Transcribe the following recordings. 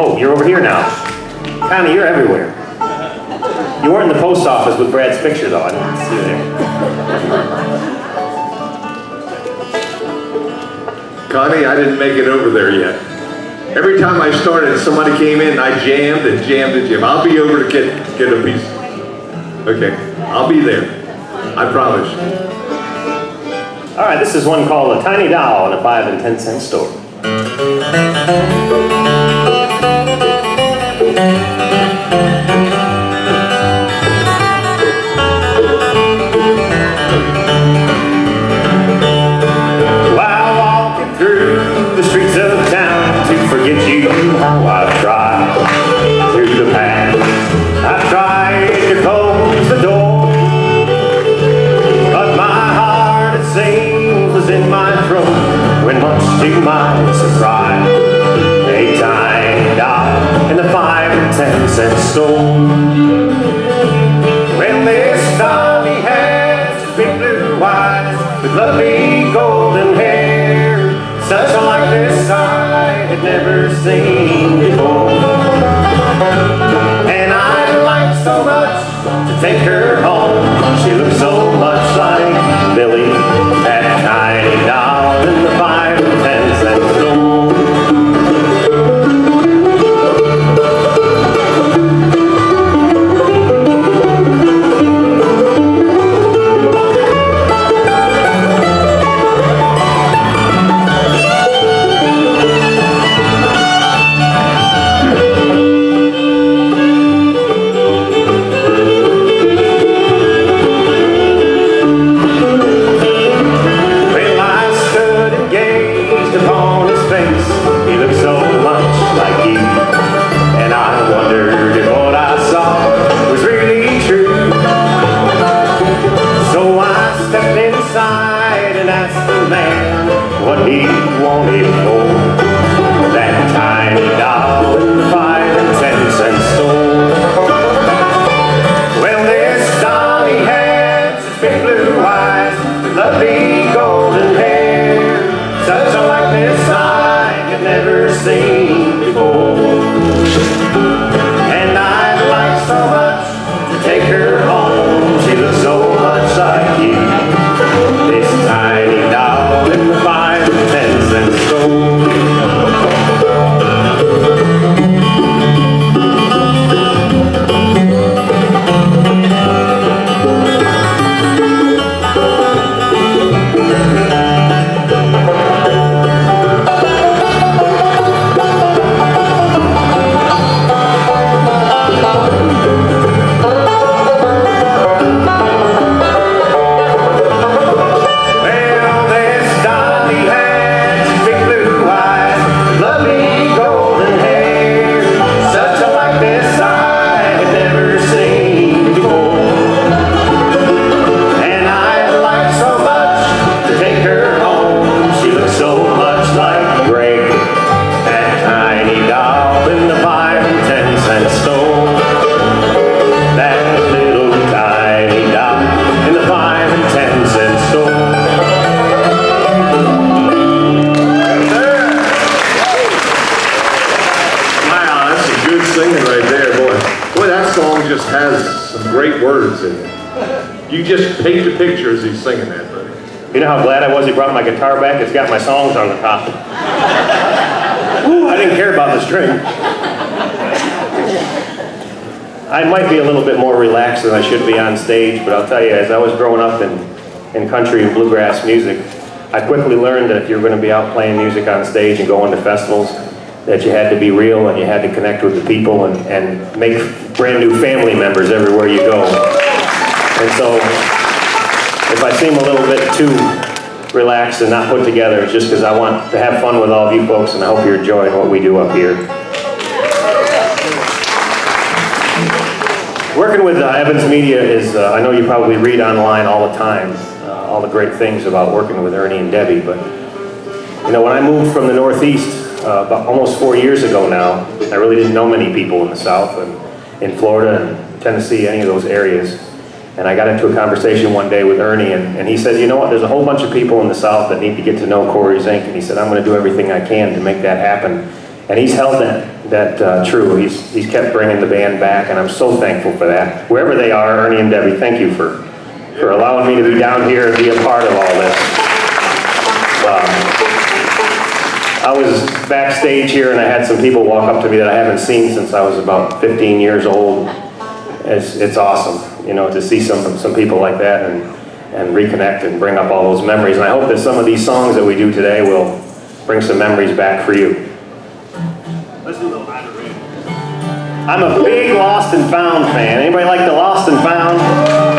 Oh, you're over here now. Connie, you're everywhere. You weren't in the post office with Brad's picture, though. I didn't see you there. Connie, I didn't make it over there yet. Every time I started, somebody came in, I jammed and jammed and jammed. I'll be over to get a piece. Okay, I'll be there. I promise. All right, this is one called A Tiny Doll in a 5 and 10 cent store. While walking through the streets of town to forget you, how I've tried through the past. I've tried to close the door, but my heart, it seems, was in my throat when, much to my surprise, a tiny doll in the 5 and 10 cent store. Well, this dolly has big blue eyes with lovely golden hair, such a likeness I had never seen before. And I'd like so much to take her home. She looks so much like Billy, that tiny doll in the 5 and 10 cent store. What he wanted for that tiny doll in the 5 and 10 cent store. Well, this dolly had such big blue eyes with lovely golden hair, such a likeness I had never seen before. And I'd like so much to take her home. She looks so much like you, this tiny doll in the 5 and 10 cent store. Just has some great words in it. You just paint the picture as he's singing that, buddy. You know how glad I was he brought my guitar back? It's got my songs on the top. Ooh, I didn't care about the string. I might be a little bit more relaxed than I should be on stage, but I'll tell you, as I was growing up in country and bluegrass music, I quickly learned that if you're going to be out playing music on stage and going to festivals, that you had to be real and you had to connect with the people and make brand new family members everywhere you go. And so, if I seem a little bit too relaxed and not put together, it's just because I want to have fun with all of you folks, and I hope you're enjoying what we do up here. Working with Evans Media is, I know you probably read online all the time, all the great things about working with Ernie and Debbie, but you know, when I moved from the Northeast about almost 4 years ago now, I really didn't know many people in the South and in Florida and Tennessee, any of those areas. And I got into a conversation one day with Ernie, and he said, you know what, there's a whole bunch of people in the South that need to get to know Corey Zink, and he said, I'm going to do everything I can to make that happen. And he's held that true. He's kept bringing the band back, and I'm so thankful for that. Wherever they are, Ernie and Debbie, thank you for allowing me to be down here and be a part of all this. I was backstage here, and I had some people walk up to me that I haven't seen since I was about 15 years old. It's awesome, you know, to see some people like that and reconnect and bring up all those memories. And I hope that some of these songs that we do today will bring some memories back for you. Let's do a little Ida Red. I'm a big Lost and Found fan. Anybody like the Lost and Found?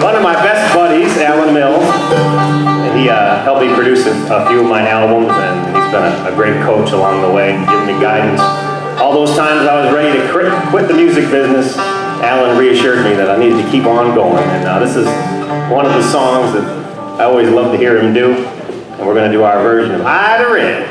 One of my best buddies, Alan Mills, and he helped me produce a few of my albums, and he's been a great coach along the way, giving me guidance. All those times I was ready to quit the music business, Alan reassured me that I needed to keep on going. And this is one of the songs that I always love to hear him do, and we're going to do our version of Ida Red.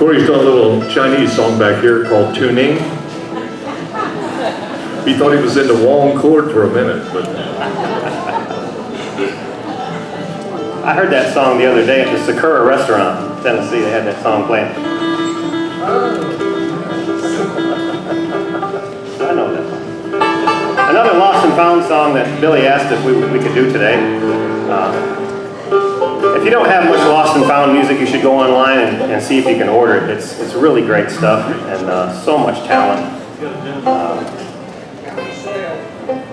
Corey's done a little Chinese song back here called Tuning. He thought he was in the wrong chord for a minute, but... I heard that song the other day at the Sakura restaurant in Tennessee. They had that song playing. I know that song. Another Lost and Found song that Billy asked if we could do today. If you don't have much Lost and Found music, you should go online and see if you can order it. It's really great stuff and so much talent.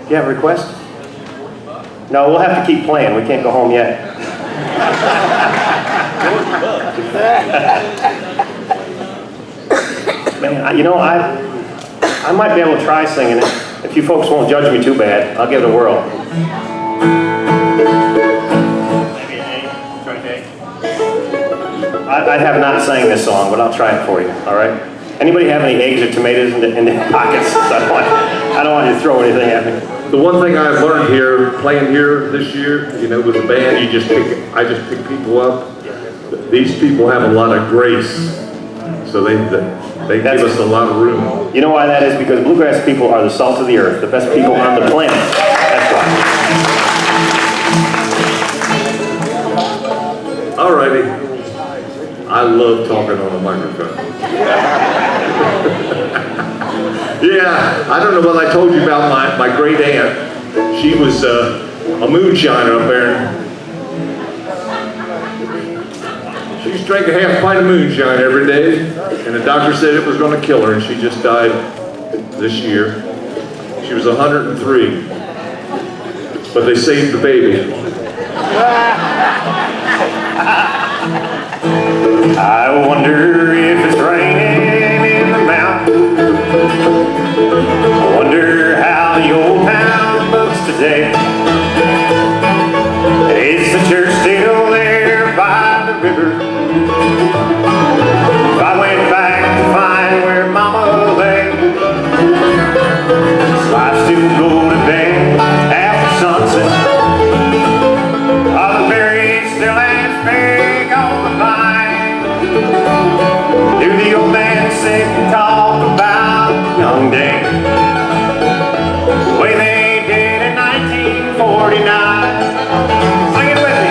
You have a request? No, we'll have to keep playing. We can't go home yet. Man, you know, I might be able to try singing it. If you folks won't judge me too bad, I'll give it a whirl. I have not sang this song, but I'll try it for you, all right? Anybody have any eggs or tomatoes in their pockets? I don't want you to throw anything at me. The one thing I've learned here, playing here this year, you know, with the band, I just pick people up. These people have a lot of grace, so they give us a lot of room. You know why that is? Because bluegrass people are the salt of the earth, the best people on the planet. That's why. All righty. I love talking on a microphone. Yeah, I don't know what I told you about my great aunt. She was a moonshiner up there. She used to drink a half pint of moonshine every day, and the doctor said it was going to kill her, and she just died this year. She was 103, but they saved the baby. I wonder if it's raining in the mountains. I wonder how the old town looks today. Is the church still there by the river? If I went back to find where Mama lay, so I still go to bed after sunset. All the berries still as big on the vine. Do the old man sit and talk about young days, the way they did in 1949? Sing it with me.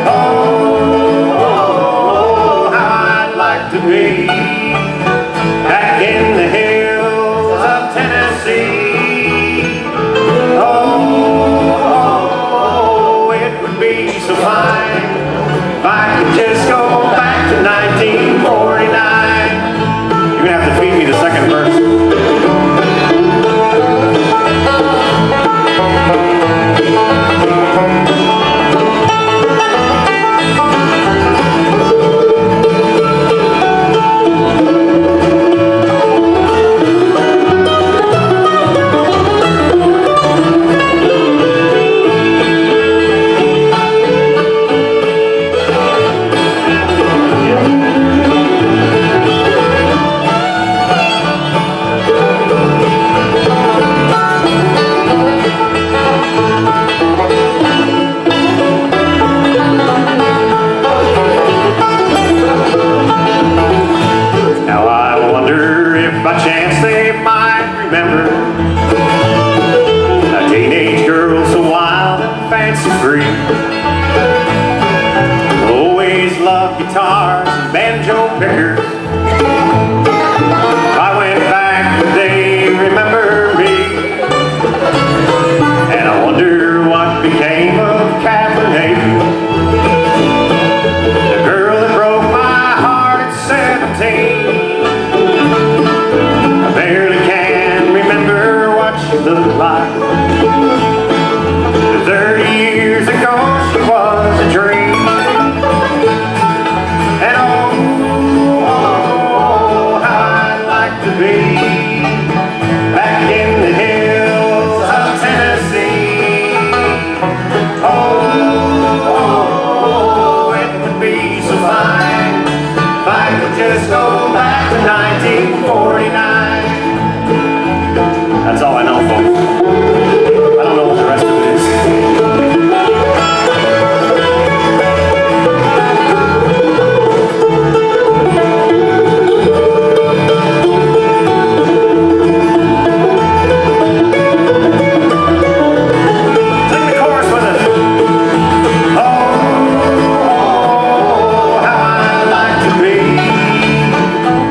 Oh, how I'd like to be back in the hills of Tennessee. Oh, it would be so fine if I could just go back to 1949. You're gonna have to feed me the second verse. By chance they might remember a teenage girl so wild and fancy-free, always loved guitars and banjo pickers. If I went back, would they remember me? And I wonder what became of Kathleen, the girl that broke my heart at 17. I barely can remember what she looked like. 30 years ago she was a dream. And oh, how I'd like to be back in the hills of Tennessee. Oh, it would be so fine if I could just go back to 1949. That's all I know, folks. I don't know what the rest of it is. Sing the chorus with us. Oh, how I'd like to be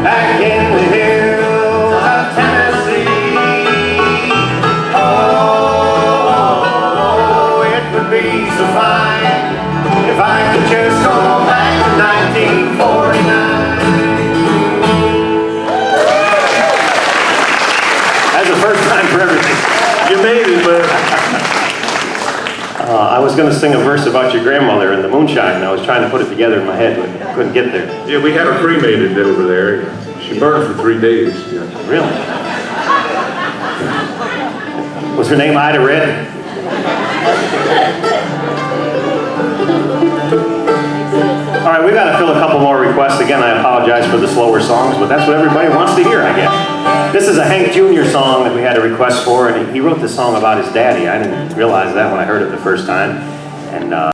back in the hills of Tennessee. Be so fine if I could just go back to 1949. That's the first time for everything. You made it, but I was going to sing a verse about your grandmother and the moonshine, and I was trying to put it together in my head, but I couldn't get there. yeah, we had her cremated over there. She burned for 3 days. Yeah. Really? Was her name Ida Red? All right, we've got to fill a couple more requests. Again, I apologize for the slower songs, but that's what everybody wants to hear, I guess. This is a Hank Jr. song that we had a request for, and he wrote this song about his daddy. I didn't realize that when I heard it the first time. And